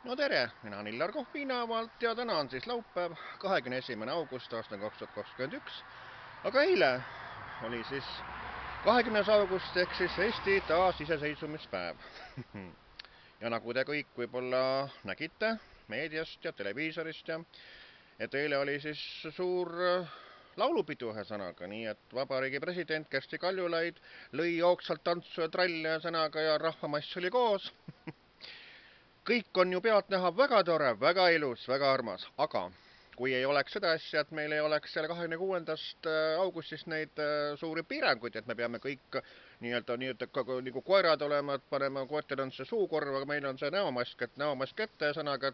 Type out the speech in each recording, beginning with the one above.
No tere, mina olen Illar Kohv Viinamaalt ja täna on siis laupäev, 21. august aastal 2021. Aga eile oli siis 20. august ehk siis Eesti taasiseseisvumispäev. Ja nagu te kõik võib-olla nägite meediast ja televiisorist et eile oli siis suur laulupidu ühesõnaga, nii et Vabariigi president Kersti Kaljulaid lõi jooksvalt tantsu ja tralli ühesõnaga ja rahvamass oli koos. Kõik on ju pealtnäha väga tore, väga ilus, väga armas, aga kui ei oleks seda asja, et meil ei oleks selle 26. augustist neid suuri piiranguid, et me peame kõik nii-öelda nagu koerad olema, et paneme koertele on see suukorv, aga meil on see näomask ette, sõnaga,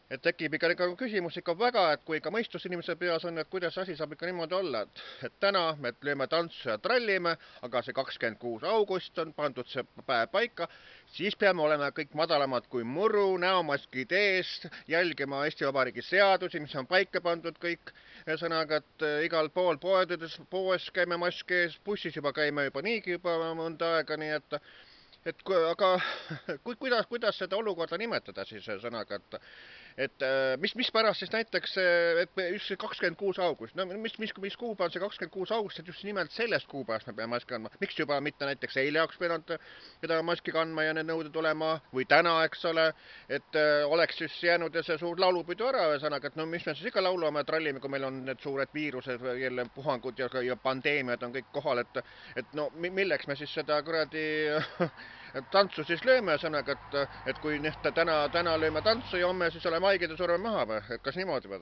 et tekib ikka küsimus ikka väga, et kui ikka mõistus inimese peas on, et kuidas asi saab ikka niimoodi olla, et täna me lööme tantsu ja trallime, aga see 26. august on pandud see päev paika, siis peame olema kõik madalamad kui muru, näomaskid ees, jälgima Eesti Vabariigi seadusi, mis on paika pandud kõik, ühesõnaga, et igal pool poes käime mask ees, bussis juba käime juba niigi juba mõnda aega, nii aga kuidas seda olukorda nimetada siis sõnaga, et mispärast siis näiteks, et just see 26. august, no mis kuupäev on see 26. august, et just nimelt sellest kuupäevast me peame maski kandma, miks juba mitte näiteks eile oleks pidanud maski kandma ja need nõuded olema, või täna, eks ole, et oleks siis jäänud see suur laulupidu ära, ühesõnaga, et no mis me siis ikka laulame ja trallime, kui meil on need suured viirused, jälle puhangud ja pandeemiad on kõik kohal, et no milleks me siis seda kuradi tantsu siis lööme, ühesõnaga, et kui täna lööme tantsu ja homme siis oleme haiged ja sureme maha või, et kas niimoodi või?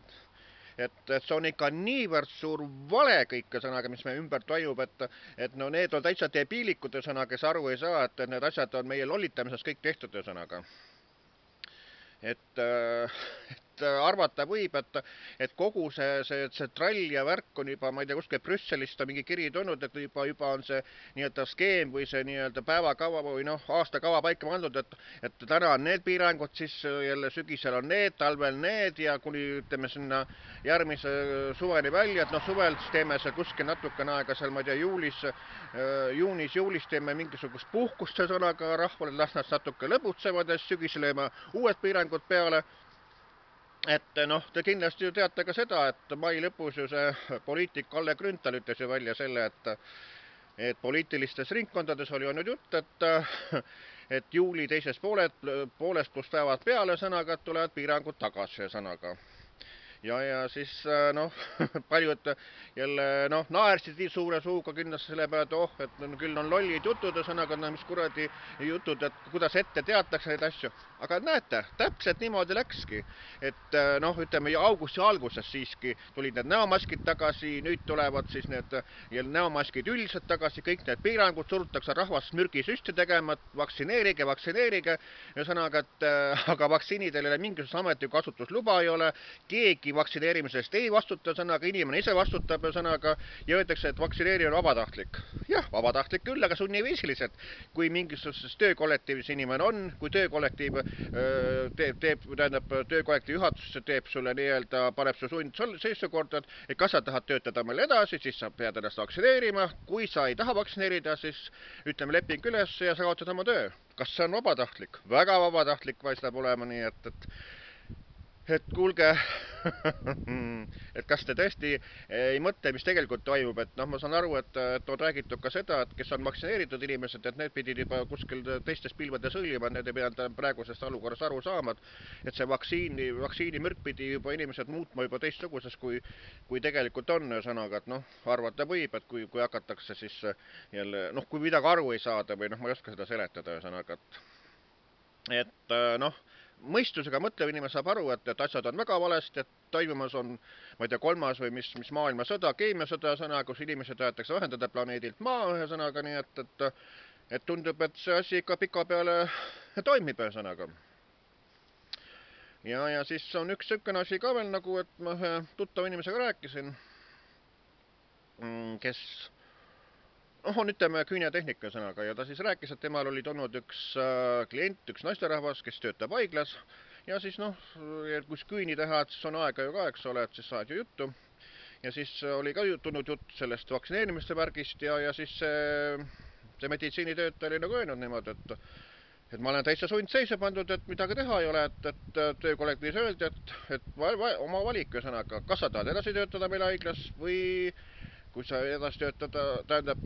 Et see on ikka niivõrd suur vale kõik, ühesõnaga, mis meie ümber toimub, et no need on täitsa debiilikud, ühesõnaga, kes aru ei saa, et need asjad on meie lollitamises kõik tehtud, ühesõnaga. Et arvata võib, et kogu see trall ja värk on juba, ma ei tea, kuskil Brüsselist on mingi kiri tulnud, et juba on see nii-öelda skeem või see nii-öelda päevakava või noh, aastakava paika pandud, et täna on need piirangud, siis jälle sügisel on need, talvel need ja kuni ütleme sinna järgmise suveni välja, et noh, suvel siis teeme seal kuskil natukene aega seal, ma ei tea, juunis-juulis teeme mingisugust puhkust, ühesõnaga rahvale, las nad natuke lõbutsevad ja siis sügisel lööme uued piirangud peale. Et noh, te kindlasti ju teate ka seda, et mai lõpus ju see poliitik Kalle Grünthal ütles ju välja selle, et poliitilistes ringkondades oli olnud jutt, et juuli teisest poolest pluss päevad peale sõnaga, et tulevad piirangud tagasi sõnaga. Ja siis noh, paljud jälle noh, naersid nii suure suuga kindlasti selle peale, et oh, et küll on lollid jutud, ühesõnaga, no mis kuradi jutud, et kuidas ette teatakse neid asju. Aga näete, täpselt niimoodi läkski, et noh, ütleme augusti alguses siiski tulid need näomaskid tagasi, nüüd tulevad siis need näomaskid üldiselt tagasi, kõik need piirangud, surutakse rahvast mürgisüsti tegema, vaktsineerige, ühesõnaga, et aga vaktsiinidel ei ole mingisugust ametlikku kasutusluba ei ole, keegi vaktsineerimisest ei vastuta, sõnaga inimene ise vastutab, sõnaga ja öeldakse, et vaktsineerimine on vabatahtlik. Jah, vabatahtlik küll, aga sunniviisiliselt. Kui mingisuguses töökollektiivis inimene on, kui töökollektiiv töökollektiivi juhatus teeb sulle nii-öelda, paneb su seisukorda, et kas sa tahad töötada meil edasi, siis sa pead ennast vaktsineerima. Kui sa ei taha vaktsineerida, siis ütleme leping üles ja sa kaotad oma töö. Kas see on vabatahtlik? Väga vabatahtlik paistab olema, nii et kuulge, et kas te tõesti ei mõtle, mis tegelikult toimub, et noh, ma saan aru, et on räägitud ka seda, et kes on vaktsineeritud inimesed, et need pidid juba kuskil teistes pilvedes hõljuma, need ei pidanud praegusest olukorras aru saama, et see vaktsiinimürk pidi juba inimesed muutma juba teistsuguses, kui tegelikult on, ühesõnaga, et noh, arvata võib, et kui hakatakse siis jälle, noh, kui midagi aru ei saada või noh, ma ei oska seda seletada, ühesõnaga, et noh, mõistusega mõtlev inimene saab aru, et asjad on väga valesti, et toimumas on, ma ei tea, kolmas või mis maailmasõda, keemiasõda, sõna, kus inimesed tahetakse vähendada planeedilt maa, ühesõnaga, nii et tundub, et see asi ikka pika peale toimib, ühesõnaga. Ja siis on üks niisugune asi ka veel nagu, et ma ühe tuttava inimesega rääkisin, kes on, ütleme, küünetehnika sõnaga ja ta siis rääkis, et temal oli tulnud üks klient, üks naisterahvas, kes töötab haiglas ja siis noh, kus küüni teha, et siis on aega ju ka, eks ole, et siis saad ju juttu. Ja siis oli ka tulnud jutt sellest vaktsineerimiste värgist ja siis see meditsiinitöötaja oli nagu öelnud niimoodi, et ma olen täitsa sundseise pandud, et midagi teha ei ole, et töökollektiivis öeldi, et oma valik, ühesõnaga, kas sa tahad edasi töötada meil haiglas või kui sa edasi töötada, tähendab,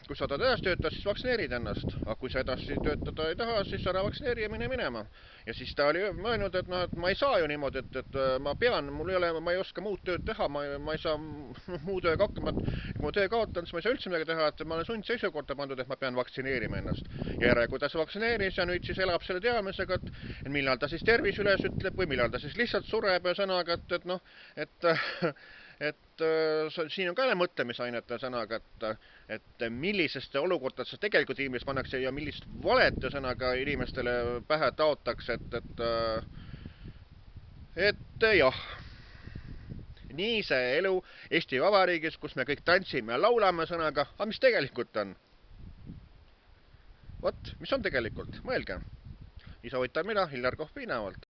kui sa tahad edasi töötada, siis vaktsineerid ennast, aga kui sa edasi töötada ei taha, siis ära vaktsineeri ja mine minema. Ja siis ta oli mõelnud, et noh, et ma ei saa ju niimoodi, et ma pean, mul ei ole, ma ei oska muud tööd teha, ma ei saa muu tööga hakkama, et kui ma töö kaotan, siis ma ei saa üldse midagi teha, et ma olen sundseisukorda pandud, et ma pean vaktsineerima ennast. Järelikult ta vaktsineeris ja nüüd siis elab selle teadmisega, et millal ta siis tervis üles ütleb või millal ta siis lihtsalt sureb ja sõnaga, et noh, et siin on ka mõtlemisainet sõnaga, et milliseste olukordadesse tegelikult inimesed pannakse ja millist valet sõnaga inimestele pähe taotakse, et jah, nii see elu Eesti Vabariigis, kus me kõik tantsime ja laulame sõnaga, aga mis tegelikult on? Vot, mis on tegelikult? Mõelge. Nii soovitan mina, Hillar Kohv Viinavalt.